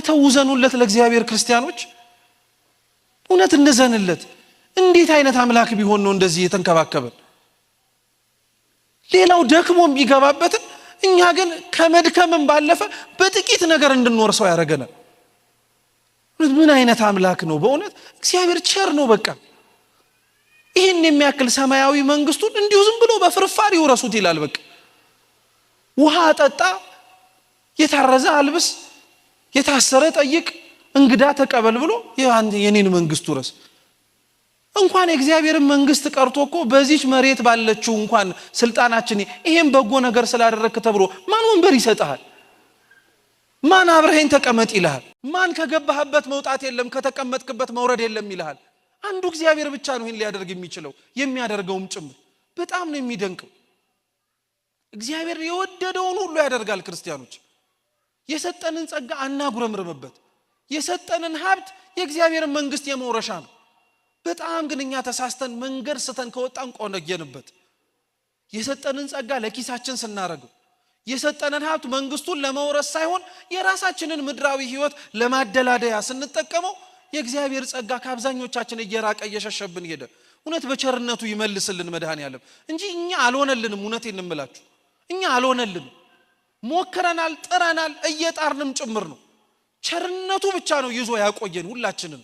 ተውዘኑለት ለእግዚአብሔር ክርስቲያኖች እውነት እንዘንለት እንዴት አይነት አምላክ ቢሆን ነው እንደዚህ የተንከባከበን ሌላው ደክሞ የሚገባበት እኛ ግን ከመድከምም ባለፈ በጥቂት ነገር እንድንወርሰው ያረጋናል ምን አይነት አምላክ ነው በእውነት እግዚአብሔር ቸር ነው በቃ ይሄን የሚያክል ሰማያዊ መንግስቱን እንዲሁ ዝም ብሎ በፍርፋሪ ወረሱት ይላል በቃ ውሃ ጠጣ የታረዘ አልብስ የታሰረ ጠይቅ እንግዳ ተቀበል ብሎ የኔን መንግስት ወረስ እንኳን የእግዚአብሔርን መንግስት ቀርቶኮ በዚህች መሬት ባለችው እንኳን ስልጣናችን ይሄን በጎ ነገር ስላደረክ ተብሎ ማን ወንበር ይሰጣል ማን አብረኸኝ ተቀመጥ ይልሃል ማን ከገባህበት መውጣት የለም ከተቀመጥክበት መውረድ የለም ይልሃል አንዱ እግዚአብሔር ብቻ ነው ይሄን ሊያደርግ የሚችለው የሚያደርገውም ጭምር በጣም ነው የሚደንቀው እግዚአብሔር የወደደውን ሁሉ ያደርጋል ክርስቲያኖች የሰጠንን ጸጋ አናጉረምርምበት የሰጠንን ሀብት የእግዚአብሔርን መንግስት የመውረሻ ነው በጣም ግን እኛ ተሳስተን መንገድ ስተን ከወጣን ቆነጀንበት የሰጠንን ጸጋ ለኪሳችን ስናረገው የሰጠንን ሀብት መንግስቱን ለመውረስ ሳይሆን የራሳችንን ምድራዊ ህይወት ለማደላደያ ስንጠቀመው የእግዚአብሔር ጸጋ ከአብዛኞቻችን እየራቀ እየሸሸብን ሄደ እውነት በቸርነቱ ይመልስልን መድኃኔዓለም እንጂ እኛ አልሆነልንም እውነቴን እንምላችሁ እኛ አልሆነልንም ሞክረናል ጥረናል እየጣርንም ጭምር ነው ቸርነቱ ብቻ ነው ይዞ ያቆየን ሁላችንን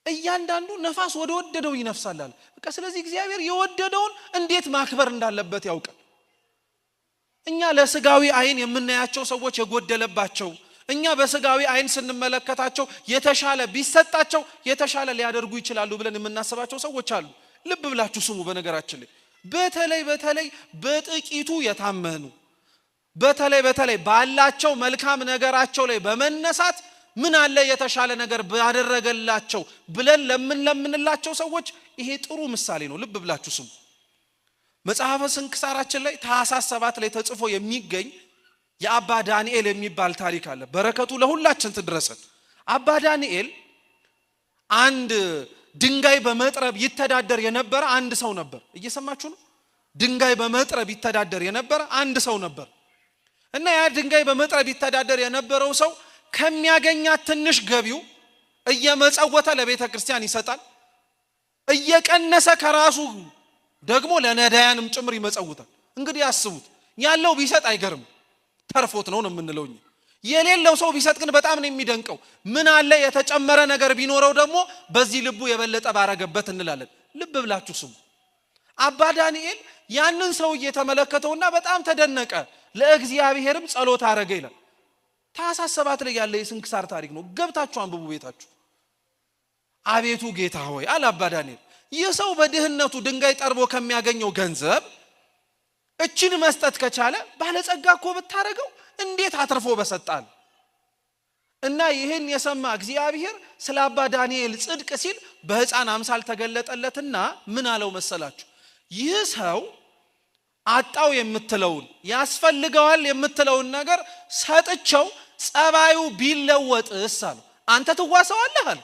እያንዳንዱ ነፋስ ወደ ወደደው ይነፍሳል በቃ ስለዚህ እግዚአብሔር የወደደውን እንዴት ማክበር እንዳለበት ያውቃል እኛ ለስጋዊ አይን የምናያቸው ሰዎች የጎደለባቸው እኛ በስጋዊ አይን ስንመለከታቸው የተሻለ ቢሰጣቸው የተሻለ ሊያደርጉ ይችላሉ ብለን የምናስባቸው ሰዎች አሉ ልብ ብላችሁ ስሙ በነገራችን ላይ በተለይ በጥቂቱ የታመኑ በተለይ ባላቸው መልካም ነገራቸው ላይ በመነሳት ምን አለ የተሻለ ነገር ባደረገላቸው ብለን ለምንላቸው ሰዎች ይሄ ጥሩ ምሳሌ ነው ልብ ብላችሁ ስሙ መጽሐፈ ስንክሳራችን ላይ ታኅሳስ 7 ላይ ተጽፎ የሚገኝ የአባ ዳንኤል የሚባል ታሪክ አለ በረከቱ ለሁላችን ትድረሰን አባ ዳንኤል አንድ ድንጋይ በመጥረብ ይተዳደር የነበረ አንድ ሰው ነበር እየሰማችሁ ነው ድንጋይ በመጥረብ ይተዳደር የነበረ አንድ ሰው ነበር እና ያ ድንጋይ በመጥረብ ይተዳደር የነበረው ሰው ከሚያገኛት ትንሽ ገቢው እየመጸወተ ለቤተ ክርስቲያን ይሰጣል እየቀነሰ ከራሱ ደግሞ ለነዳያንም ጭምር ይመጸውታል እንግዲህ ያስቡት ያለው ቢሰጥ አይገርም ተርፎት ነው የምንለው የሌለው ሰው ቢሰጥ ግን በጣም ነው የሚደንቀው ምን አለ የተጨመረ ነገር ቢኖረው ደግሞ በዚህ ልቡ የበለጠ ባረገበት እንላለን ልብ ብላችሁ ስሙ አባ ዳንኤል ያንን ሰው እየተመለከተውና በጣም ተደነቀ ለእግዚአብሔርም ጸሎት አረገ ይላል ታኅሳስ 7 ላይ ያለ የስንክሳር ታሪክ ነው ገብታችሁ አንብቡ ቤታችሁ አቤቱ ጌታ ሆይ አለ አባ ዳንኤል የሰው በድህነቱ ድንጋይ ጠርቦ ከሚያገኘው ገንዘብ እቺን መስጠት ከቻለ ባለጸጋ እኮ ብታረገው እንዴት አትርፎ በሰጣል እና ይሄን የሰማ እግዚአብሔር ስለ አባ ዳንኤል ጽድቅ ሲል በሕፃን አምሳል ተገለጠለትና ምን አለው መሰላችሁ ይህ ሰው አጣው የምትለውን ያስፈልገዋል የምትለውን ነገር ሰጥቸው ጸባዩ ቢለወጥስ አለ አንተ ትዋሰዋለህ አለ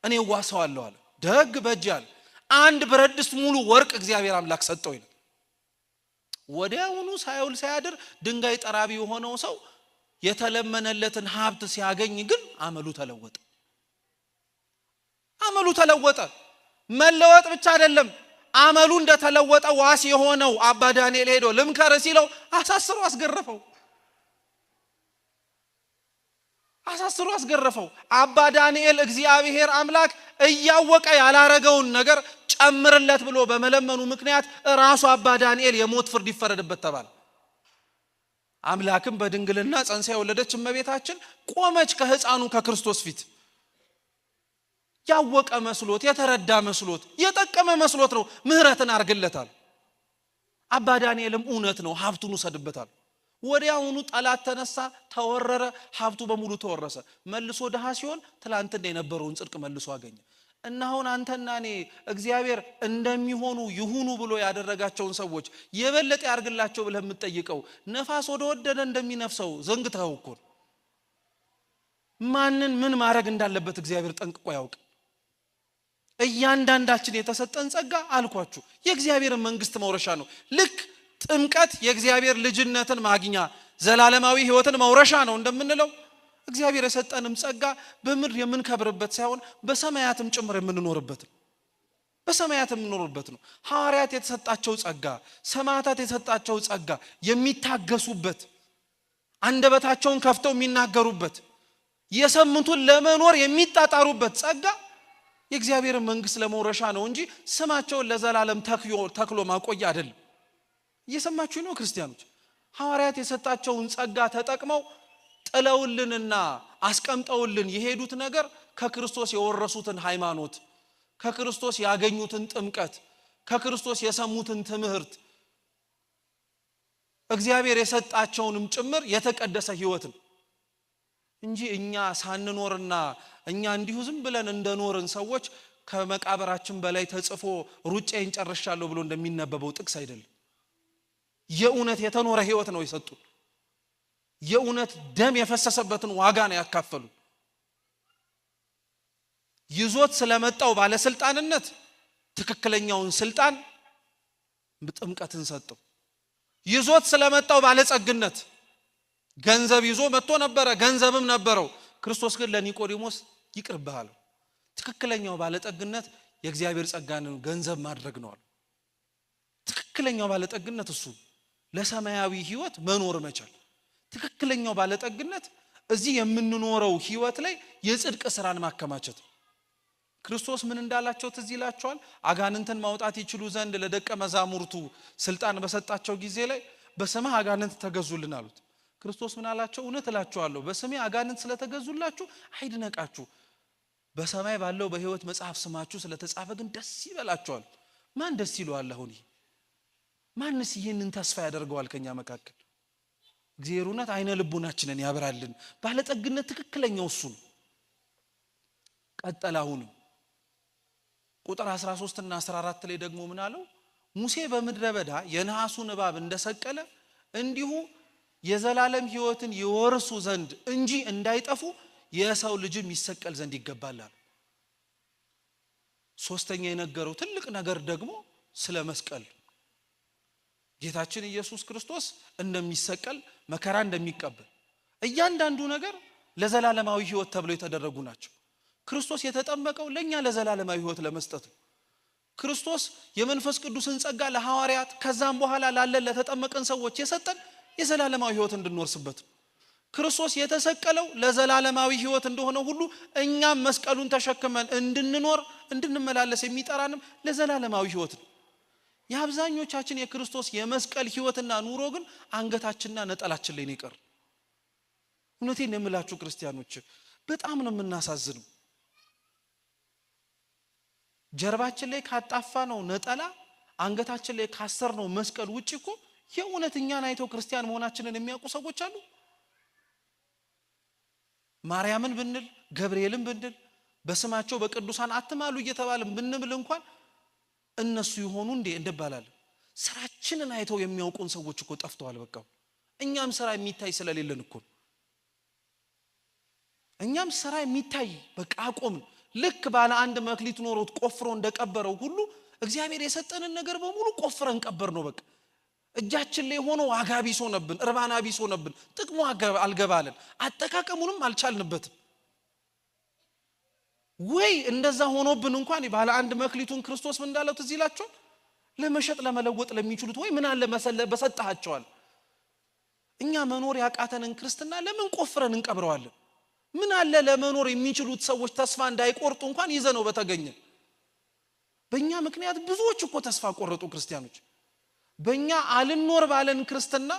እኔ ዋሰዋለሁ አለ ደግ በጃል አንድ ብረድስት ሙሉ ወርቅ እግዚአብሔር አምላክ ሰጠው ይላል ወዲያውኑ ሳይውል ሳያድር ድንጋይ ጠራቢ የሆነው ሰው የተለመነለትን ሀብት ሲያገኝ ግን አመሉ ተለወጠ መለወጥ ብቻ አይደለም አመሉ እንደተለወጠ ዋስ የሆነው አባ ዳንኤል ሄዶ ልምከር ሲለው አሳስሮ አስገረፈው አባ ዳንኤል እግዚአብሔር አምላክ እያወቀ ያላረገውን ነገር ጨምርለት ብሎ በመለመኑ ምክንያት ራሱ አባ ዳንኤል የሞት ፍርድ ይፈረድበት ተባለ አምላክም በድንግልና ጸንሳ የወለደች እመቤታችን ቆመች ከሕፃኑ ከክርስቶስ ፊት ያወቀ መስሎት የተረዳ መስሎት የጠቀመ መስሎት ነው ምህረትን አርግለታል አባ ዳንኤልም እውነት ነው ሀብቱን ወሰድበታል ወዲያውኑ ጠላት ተነሳ ተወረረ ሀብቱ በሙሉ ተወረሰ መልሶ ደሃ ሲሆን ትላንትና የነበረውን ጽድቅ መልሶ አገኘ እና አሁን አንተና እኔ እግዚአብሔር እንደሚሆኑ ይሁኑ ብሎ ያደረጋቸውን ሰዎች የበለጠ ያርግላቸው ብለህ የምትጠይቀው ነፋስ ወደ ወደደ እንደሚነፍሰው ዘንግተው እኮ ማንን ምን ማድረግ እንዳለበት እግዚአብሔር ጠንቅቆ ያውቅ እያንዳንዳችን የተሰጠን ጸጋ አልኳችሁ የእግዚአብሔር መንግስት መውረሻ ነው ልክ ጥምቀት የእግዚአብሔር ልጅነትን ማግኛ ዘላለማዊ ሕይወትን መውረሻ ነው እንደምንለው እግዚአብሔር የሰጠንም ጸጋ በምድር የምንከብርበት ሳይሆን በሰማያትም ጭምር የምንኖርበት ነው። በሰማያት የምንኖርበት ነው። ሐዋርያት የተሰጣቸው ጸጋ፣ ሰማዕታት የተሰጣቸው ጸጋ የሚታገሱበት፣ አንደበታቸውን ከፍተው የሚናገሩበት፣ የሰሙትን ለመኖር የሚጣጣሩበት ጸጋ የእግዚአብሔር መንግስት ለመውረሻ ነው እንጂ ስማቸውን ለዘላለም ተክሎ ማቆያ አይደለም። እየሰማችሁ ነው ክርስቲያኖች? ሐዋርያት የሰጣቸውን ጸጋ ተጠቅመው ጥለውልንና አስቀምጠውልን የሄዱት ነገር ከክርስቶስ የወረሱትን ሃይማኖት፣ ከክርስቶስ ያገኙትን ጥምቀት፣ ከክርስቶስ የሰሙትን ትምህርት፣ እግዚአብሔር የሰጣቸውንም ጭምር የተቀደሰ ሕይወት ነው እንጂ እኛ ሳንኖርና እኛ እንዲሁ ዝም ብለን እንደኖርን ሰዎች ከመቃብራችን በላይ ተጽፎ ሩጫዬን ጨርሻለሁ ብሎ እንደሚነበበው ጥቅስ አይደለም። የእውነት የተኖረ ሕይወት ነው የሰጡን። የእውነት ደም የፈሰሰበትን ዋጋ ነው ያካፈሉ። ይዞት ስለመጣው ባለስልጣንነት ትክክለኛውን ስልጣን ጥምቀትን ሰጠው። ይዞት ስለመጣው ባለጸግነት ገንዘብ ይዞ መጥቶ ነበረ፣ ገንዘብም ነበረው። ክርስቶስ ግን ለኒቆዲሞስ ይቅርብሃል፣ ትክክለኛው ባለጠግነት የእግዚአብሔር ጸጋን ገንዘብ ማድረግ ነው። ትክክለኛው ባለጠግነት እሱ ለሰማያዊ ሕይወት መኖር መቻል። ትክክለኛው ባለጠግነት እዚህ የምንኖረው ሕይወት ላይ የጽድቅ ስራን ማከማቸት። ክርስቶስ ምን እንዳላቸው ትዝ ይላቸዋል? አጋንንትን ማውጣት ይችሉ ዘንድ ለደቀ መዛሙርቱ ስልጣን በሰጣቸው ጊዜ ላይ በስምህ አጋንንት ተገዙልን አሉት። ክርስቶስ ምን አላቸው? እውነት እላችኋለሁ በስሜ አጋንንት ስለተገዙላችሁ አይድነቃችሁ፣ በሰማይ ባለው በሕይወት መጽሐፍ ስማችሁ ስለተጻፈ ግን ደስ ይበላችኋል። ማን ደስ ይለዋል? አሁን ማንስ ይህንን ተስፋ ያደርገዋል ከኛ መካከል? እግዚአብሔር እውነት አይነ ልቡናችንን ያብራልን። ባለጠግነት ትክክለኛው እሱ ነው። ቀጠለ። አሁንም ቁጥር 13 እና 14 ላይ ደግሞ ምን አለው? ሙሴ በምድረ በዳ የነሐሱን እባብ እንደሰቀለ እንዲሁ የዘላለም ሕይወትን ይወርሱ ዘንድ እንጂ እንዳይጠፉ የሰው ልጅም ይሰቀል ዘንድ ይገባል። ሶስተኛ የነገረው ትልቅ ነገር ደግሞ ስለ መስቀል ጌታችን ኢየሱስ ክርስቶስ እንደሚሰቀል መከራ እንደሚቀበል እያንዳንዱ ነገር ለዘላለማዊ ሕይወት ተብሎ የተደረጉ ናቸው። ክርስቶስ የተጠመቀው ለኛ ለዘላለማዊ ሕይወት ለመስጠት ነው። ክርስቶስ የመንፈስ ቅዱስን ጸጋ ለሐዋርያት ከዛም በኋላ ላለን ለተጠመቀን ሰዎች የሰጠን የዘላለማዊ ሕይወት እንድንወርስበት ነው። ክርስቶስ የተሰቀለው ለዘላለማዊ ሕይወት እንደሆነ ሁሉ እኛም መስቀሉን ተሸክመን እንድንኖር እንድንመላለስ የሚጠራንም ለዘላለማዊ ሕይወት ነው። የአብዛኞቻችን የክርስቶስ የመስቀል ሕይወትና ኑሮ ግን አንገታችንና ነጠላችን ላይ ነው ይቀር። እውነቴን የምላችሁ ክርስቲያኖች በጣም ነው የምናሳዝነው። ጀርባችን ላይ ካጣፋ ነው ነጠላ፣ አንገታችን ላይ ካሰር ነው መስቀል ውጪ እኮ የእውነተኛን አይተው ክርስቲያን መሆናችንን የሚያውቁ ሰዎች አሉ። ማርያምን ብንል ገብርኤልን ብንል በስማቸው በቅዱሳን አትማሉ እየተባልን ብንብል እንኳን እነሱ ይሆኑ እንዴ እንባላለን። ስራችንን አይተው የሚያውቁን ሰዎች እኮ ጠፍተዋል። በቃ እኛም ስራ የሚታይ ስለሌለን እኮ እኛም ስራ የሚታይ በቃ አቆምን። ልክ ባለ አንድ መክሊት ኖሮት ቆፍሮ እንደቀበረው ሁሉ እግዚአብሔር የሰጠንን ነገር በሙሉ ቆፍረን ቀበር ነው። በቃ እጃችን ላይ ሆኖ ዋጋ ቢስ ሆነብን፣ እርባና ቢስ ሆነብን፣ ጥቅሙ አልገባለን፣ አጠቃቀሙንም አልቻልንበትም። ወይ እንደዛ ሆኖብን እንኳን ባለ አንድ መክሊቱን ክርስቶስ ምን እንዳለው ትዝ ይላችኋል? ለመሸጥ ለመለወጥ ለሚችሉት ወይ ምን አለ በሰጣቸዋል። እኛ መኖር ያቃተንን ክርስትና ለምን ቆፍረን እንቀብረዋለን? ምን አለ ለመኖር የሚችሉት ሰዎች ተስፋ እንዳይቆርጡ እንኳን ይዘነው በተገኘ። በእኛ ምክንያት ብዙዎች እኮ ተስፋ ቆረጡ ክርስቲያኖች። በእኛ አልኖር ባለን ክርስትና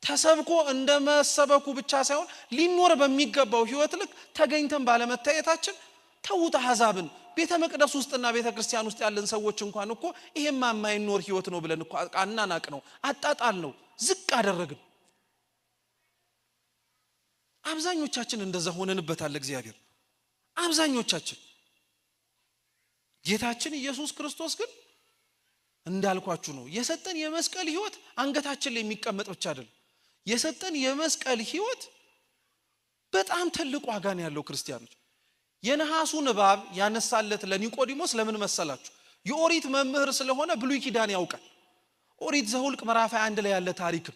ተሰብኮ እንደመሰበኩ ብቻ ሳይሆን ሊኖር በሚገባው ሕይወት ልክ ተገኝተን ባለመታየታችን ተውት አሕዛብን ቤተ መቅደስ ውስጥና ቤተ ክርስቲያን ውስጥ ያለን ሰዎች እንኳን እኮ ይሄማ የማይኖር ሕይወት ነው ብለን እኮ አናናቅ ነው፣ አጣጣል ነው፣ ዝቅ አደረግን። አብዛኞቻችን እንደዛ ሆነንበታል። እግዚአብሔር አብዛኞቻችን። ጌታችን ኢየሱስ ክርስቶስ ግን እንዳልኳችሁ ነው የሰጠን የመስቀል ሕይወት አንገታችን ላይ የሚቀመጥ ብቻ አይደለም። የሰጠን የመስቀል ሕይወት በጣም ትልቅ ዋጋ ነው ያለው። ክርስቲያኖች የነሐሱን እባብ ያነሳለት ለኒቆዲሞስ ለምን መሰላችሁ? የኦሪት መምህር ስለሆነ ብሉይ ኪዳን ያውቃል። ኦሪት ዘኍልቍ ምዕራፍ 21 ላይ ያለ ታሪክ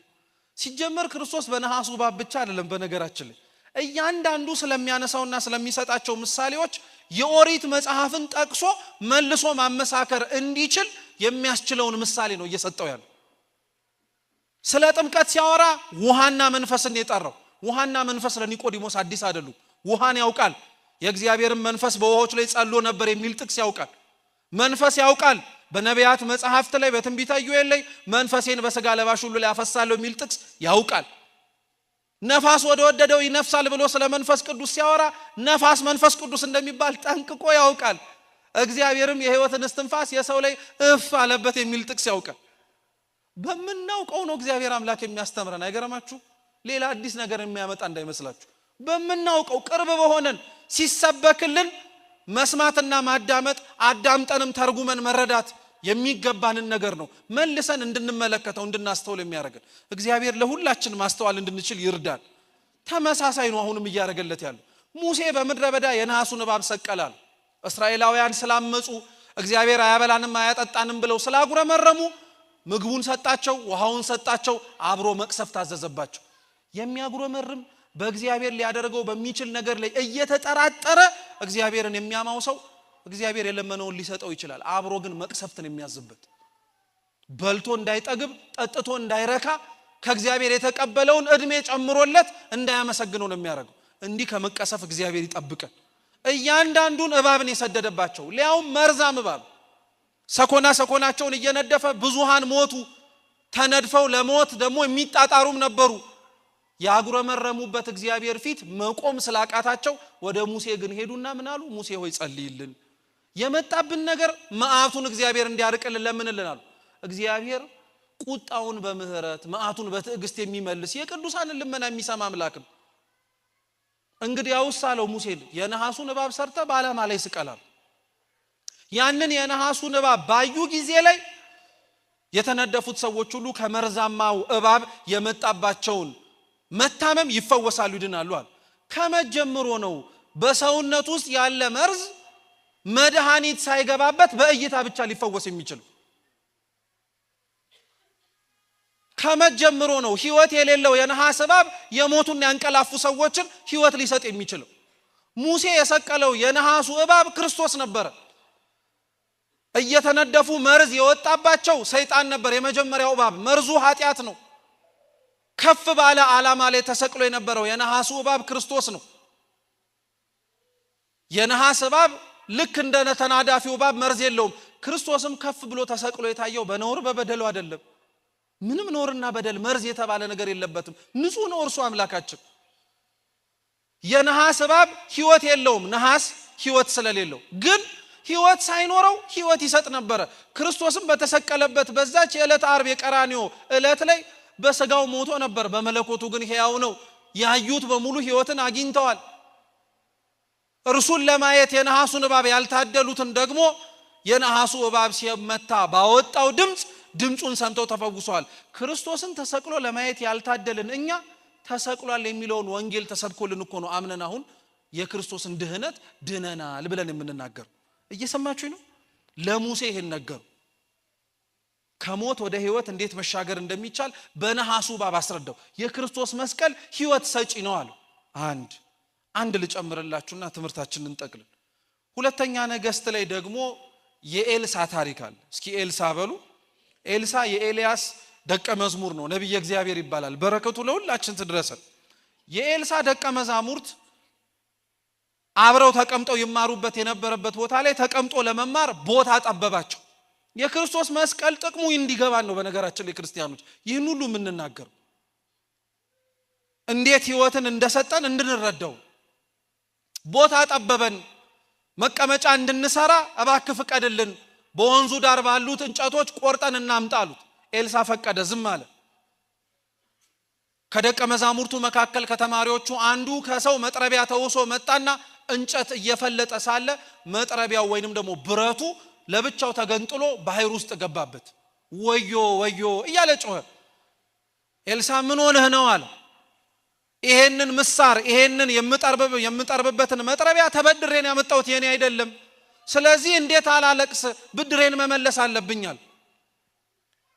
ሲጀመር ክርስቶስ በነሐሱ እባብ ብቻ አይደለም በነገራችን ላይ እያንዳንዱ ስለሚያነሳውና ስለሚሰጣቸው ምሳሌዎች የኦሪት መጽሐፍን ጠቅሶ መልሶ ማመሳከር እንዲችል የሚያስችለውን ምሳሌ ነው እየሰጠው ያለው። ስለ ጥምቀት ሲያወራ ውሃና መንፈስን የጠራው ውሃና መንፈስ ለኒቆዲሞስ አዲስ አይደሉም። ውሃን ያውቃል፣ የእግዚአብሔርን መንፈስ በውሃዎች ላይ ጸልዮ ነበር የሚል ጥቅስ ያውቃል። መንፈስ ያውቃል፣ በነቢያት መጽሐፍት ላይ በትንቢተ ኢዩኤል ላይ መንፈሴን በሥጋ ለባሽ ሁሉ ላይ አፈሳለሁ የሚል ጥቅስ ያውቃል። ነፋስ ወደ ወደደው ይነፍሳል ብሎ ስለ መንፈስ ቅዱስ ሲያወራ ነፋስ መንፈስ ቅዱስ እንደሚባል ጠንቅቆ ያውቃል። እግዚአብሔርም የሕይወትን እስትንፋስ የሰው ላይ እፍ አለበት የሚል ጥቅስ ያውቃል። በመናውቀው ነው እግዚአብሔር አምላክ የሚያስተምረን። አይገርማችሁ? ሌላ አዲስ ነገር የሚያመጣ እንዳይመስላችሁ። በመናውቀው ቅርብ በሆነን ሲሰበክልን መስማትና ማዳመጥ አዳምጠንም ተርጉመን መረዳት የሚገባንን ነገር ነው መልሰን እንድንመለከተው እንድናስተውል የሚያደርገን። እግዚአብሔር ለሁላችን ማስተዋል እንድንችል ይርዳል። ተመሳሳይ ነው አሁንም እያደረገለት ያለው። ሙሴ በምድረ በዳ የነሐሱን እባብ ሰቀላል። እስራኤላውያን ስላመጹ እግዚአብሔር አያበላንም አያጠጣንም ብለው ስላጉረመረሙ ምግቡን ሰጣቸው፣ ውሃውን ሰጣቸው፣ አብሮ መቅሰፍት አዘዘባቸው። የሚያጉረመርም በእግዚአብሔር ሊያደርገው በሚችል ነገር ላይ እየተጠራጠረ እግዚአብሔርን የሚያማው ሰው እግዚአብሔር የለመነውን ሊሰጠው ይችላል። አብሮ ግን መቅሰፍትን የሚያዝበት በልቶ እንዳይጠግብ ጠጥቶ እንዳይረካ ከእግዚአብሔር የተቀበለውን እድሜ ጨምሮለት እንዳያመሰግነው ነው የሚያደርገው። እንዲህ ከመቀሰፍ እግዚአብሔር ይጠብቀን። እያንዳንዱን እባብን የሰደደባቸው ሊያውም መርዛም እባብ ሰኮናቸውን እየነደፈ ብዙሃን ሞቱ። ተነድፈው ለሞት ደግሞ የሚጣጣሩም ነበሩ። ያጉረመረሙበት እግዚአብሔር ፊት መቆም ስላቃታቸው ወደ ሙሴ ግን ሄዱና ምን አሉ? ሙሴ ሆይ ጸልይልን፣ የመጣብን ነገር መዓቱን እግዚአብሔር እንዲያርቅልን ለምንልን አሉ። እግዚአብሔር ቁጣውን በምህረት መዓቱን በትዕግስት የሚመልስ የቅዱሳንን ልመና የሚሰማ አምላክ ነው። እንግዲያውስ አለው ሙሴን የነሐሱን እባብ ሰርተ በዓላማ ላይ ስቀላል። ያንን የነሐሱን እባብ ባዩ ጊዜ ላይ የተነደፉት ሰዎች ሁሉ ከመርዛማው እባብ የመጣባቸውን መታመም ይፈወሳሉ፣ ይድናሉ አለ። ከመጀመሩ ነው በሰውነት ውስጥ ያለ መርዝ መድኃኒት ሳይገባበት በእይታ ብቻ ሊፈወስ የሚችል። ከመጀመሩ ነው ህይወት የሌለው የነሐስ እባብ የሞቱና ያንቀላፉ ሰዎችን ህይወት ሊሰጥ የሚችል። ሙሴ የሰቀለው የነሐሱ እባብ ክርስቶስ ነበር። እየተነደፉ መርዝ የወጣባቸው ሰይጣን ነበር። የመጀመሪያው እባብ መርዙ ኃጢአት ነው። ከፍ ባለ ዓላማ ላይ ተሰቅሎ የነበረው የነሐሱ እባብ ክርስቶስ ነው። የነሐስ እባብ ልክ እንደ ተናዳፊው እባብ መርዝ የለውም። ክርስቶስም ከፍ ብሎ ተሰቅሎ የታየው በነውር በበደሉ አይደለም። ምንም ነውርና በደል መርዝ የተባለ ነገር የለበትም። ንጹህ ነው እርሱ አምላካችን። የነሐስ እባብ ህይወት የለውም። ነሐስ ህይወት ስለሌለው ግን ህይወት ሳይኖረው ህይወት ይሰጥ ነበር። ክርስቶስም በተሰቀለበት በዛች የዕለት ዓርብ የቀራንዮ ዕለት ላይ በስጋው ሞቶ ነበር፣ በመለኮቱ ግን ሕያው ነው። ያዩት በሙሉ ህይወትን አግኝተዋል። እርሱን ለማየት የነሐሱን እባብ ያልታደሉትን ደግሞ የነሐሱ እባብ ሲመታ ባወጣው ድምጹን ሰምተው ተፈውሰዋል። ክርስቶስን ተሰቅሎ ለማየት ያልታደልን እኛ ተሰቅሏል የሚለውን ወንጌል ተሰብኮልን እኮ ነው አምነን አሁን የክርስቶስን ድህነት ድነናል ብለን የምንናገር። እየሰማችሁ ነው? ለሙሴ ይሄን ነገሩ። ከሞት ወደ ህይወት እንዴት መሻገር እንደሚቻል በነሐሱ እባብ አስረዳው። የክርስቶስ መስቀል ህይወት ሰጪ ነው አለ። አንድ ልጨምርላችሁና ትምህርታችንን እንጠቅልል። ሁለተኛ ነገሥት ላይ ደግሞ የኤልሳ ታሪክ አለ። እስኪ ኤልሳ በሉ። ኤልሳ የኤልያስ ደቀ መዝሙር ነው፣ ነብይ እግዚአብሔር ይባላል። በረከቱ ለሁላችን ትድረሰን። የኤልሳ ደቀ መዛሙርት አብረው ተቀምጠው ይማሩበት የነበረበት ቦታ ላይ ተቀምጦ ለመማር ቦታ ጠበባቸው። የክርስቶስ መስቀል ጥቅሙ እንዲገባን ነው። በነገራችን ላይ ክርስቲያኖች ይህን ሁሉ የምንናገር እንዴት ህይወትን እንደሰጠን እንድንረዳው። ቦታ ጠበበን፣ መቀመጫ እንድንሰራ እባክህ ፍቀድልን፣ በወንዙ ዳር ባሉት እንጨቶች ቆርጠን እናምጣሉት። ኤልሳ ፈቀደ፣ ዝም አለ። ከደቀ መዛሙርቱ መካከል ከተማሪዎቹ አንዱ ከሰው መጥረቢያ ተውሶ መጣና እንጨት እየፈለጠ ሳለ መጥረቢያው ወይንም ደግሞ ብረቱ ለብቻው ተገንጥሎ ባህር ውስጥ ገባበት። ወዮ ወዮ እያለ ጮኸ። ኤልሳ ምን ሆነህ ነው አለ። ይሄንን ምሳር ይሄንን የምጠርብበትን መጥረቢያ ተበድሬን ያመጣሁት የኔ አይደለም። ስለዚህ እንዴት አላለቅስ? ብድሬን መመለስ አለብኛል።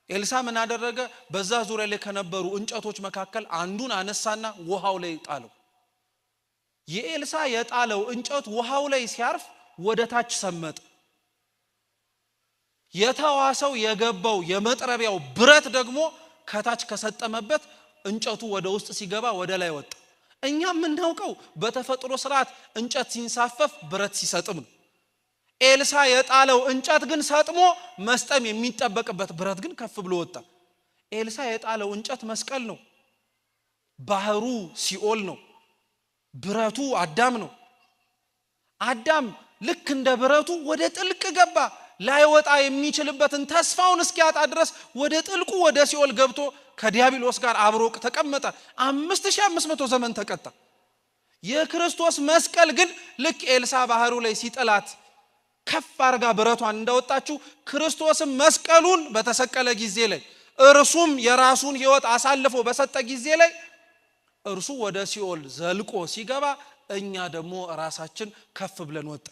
ኤልሳ ምን አደረገ? በዛ ዙሪያ ላይ ከነበሩ እንጨቶች መካከል አንዱን አነሳና ውሃው ላይ ጣለው። የኤልሳ የጣለው እንጨት ውሃው ላይ ሲያርፍ ወደ ታች ሰመጠ። የተዋሰው የገባው የመጥረቢያው ብረት ደግሞ ከታች ከሰጠመበት እንጨቱ ወደ ውስጥ ሲገባ ወደ ላይ ወጣ። እኛም የምናውቀው በተፈጥሮ ስርዓት እንጨት ሲንሳፈፍ ብረት ሲሰጥም ነው። ኤልሳ የጣለው እንጨት ግን ሰጥሞ መስጠም የሚጠበቅበት ብረት ግን ከፍ ብሎ ወጣ። ኤልሳ የጣለው እንጨት መስቀል ነው። ባህሩ ሲኦል ነው። ብረቱ አዳም ነው። አዳም ልክ እንደ ብረቱ ወደ ጥልቅ ገባ። ላይወጣ የሚችልበትን ተስፋውን እስኪያጣ ድረስ ወደ ጥልቁ ወደ ሲኦል ገብቶ ከዲያብሎስ ጋር አብሮ ተቀመጠ። 5500 ዘመን ተቀጣ። የክርስቶስ መስቀል ግን ልክ ኤልሳ ባህሩ ላይ ሲጥላት ከፍ አርጋ ብረቷን እንዳወጣችው ክርስቶስም መስቀሉን በተሰቀለ ጊዜ ላይ እርሱም የራሱን ሕይወት አሳልፎ በሰጠ ጊዜ ላይ እርሱ ወደ ሲኦል ዘልቆ ሲገባ እኛ ደግሞ ራሳችን ከፍ ብለን ወጣ።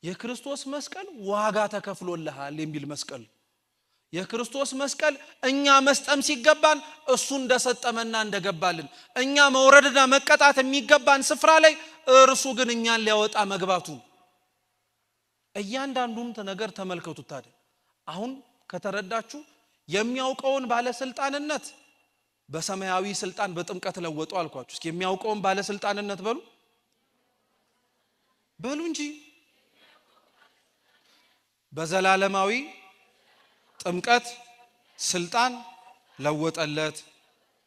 የክርስቶስ መስቀል ዋጋ ተከፍሎልሃል የሚል መስቀል። የክርስቶስ መስቀል እኛ መስጠም ሲገባን እሱ እንደሰጠመና እንደገባልን፣ እኛ መውረድና መቀጣት የሚገባን ስፍራ ላይ እርሱ ግን እኛን ሊያወጣ መግባቱ። እያንዳንዱን ነገር ተመልከቱት። ታዲያ አሁን ከተረዳችሁ የሚያውቀውን ባለስልጣንነት በሰማያዊ ስልጣን በጥምቀት ለወጡ አልኳችሁ። እስኪ የሚያውቀውን ባለስልጣንነት በሉ እንጂ በዘላለማዊ ጥምቀት ስልጣን ለወጠለት።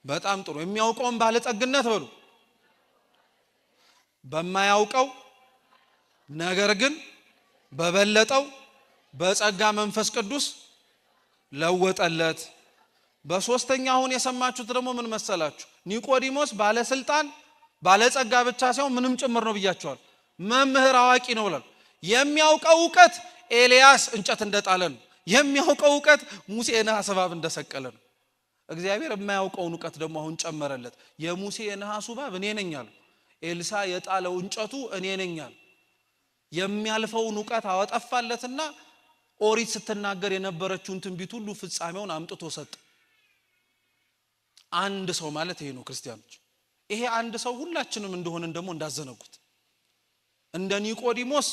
በጣም ጥሩ። የሚያውቀውን ባለጠግነት በሉ በማያውቀው ነገር ግን በበለጠው በጸጋ መንፈስ ቅዱስ ለወጠለት። በሶስተኛ አሁን የሰማችሁት ደግሞ ምን መሰላችሁ? ኒቆዲሞስ ባለስልጣን ባለጸጋ ብቻ ሳይሆን ምንም ጭምር ነው ብያችኋል። መምህር አዋቂ ነው ብሏል። የሚያውቀው ዕውቀት ኤልያስ እንጨት እንደጣለ ነው። የሚያውቀው ዕውቀት ሙሴ የነሐስ እባብ እንደሰቀለ ነው። እግዚአብሔር የማያውቀውን ዕውቀት ደግሞ አሁን ጨመረለት። የሙሴ የነሐስ እባብ እኔ ነኝ አለ። ኤልሳ የጣለው እንጨቱ እኔ ነኝ አለ። የሚያልፈውን ዕውቀት አወጣፋለትና ኦሪት ስትናገር የነበረችውን ትንቢት ሁሉ ፍጻሜውን አምጥቶ ሰጠ። አንድ ሰው ማለት ይሄ ነው ክርስቲያኖች። ይሄ አንድ ሰው ሁላችንም እንደሆነን ደግሞ እንዳዘነጉት እንደ ኒቆዲሞስ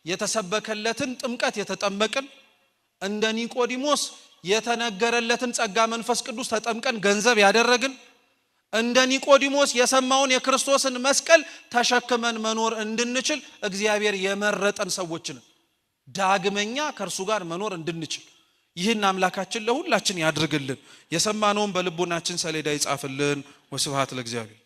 የተሰበከለትን ጥምቀት የተጠመቅን፣ እንደ ኒቆዲሞስ የተነገረለትን ጸጋ መንፈስ ቅዱስ ተጠምቀን ገንዘብ ያደረግን፣ እንደ ኒቆዲሞስ የሰማውን የክርስቶስን መስቀል ተሸክመን መኖር እንድንችል እግዚአብሔር የመረጠን ሰዎች ነን። ዳግመኛ ከእርሱ ጋር መኖር እንድንችል ይህን አምላካችን ለሁላችን ያድርግልን። የሰማነውን በልቦናችን ሰሌዳ ይጻፍልን። ወስብሐት ለእግዚአብሔር።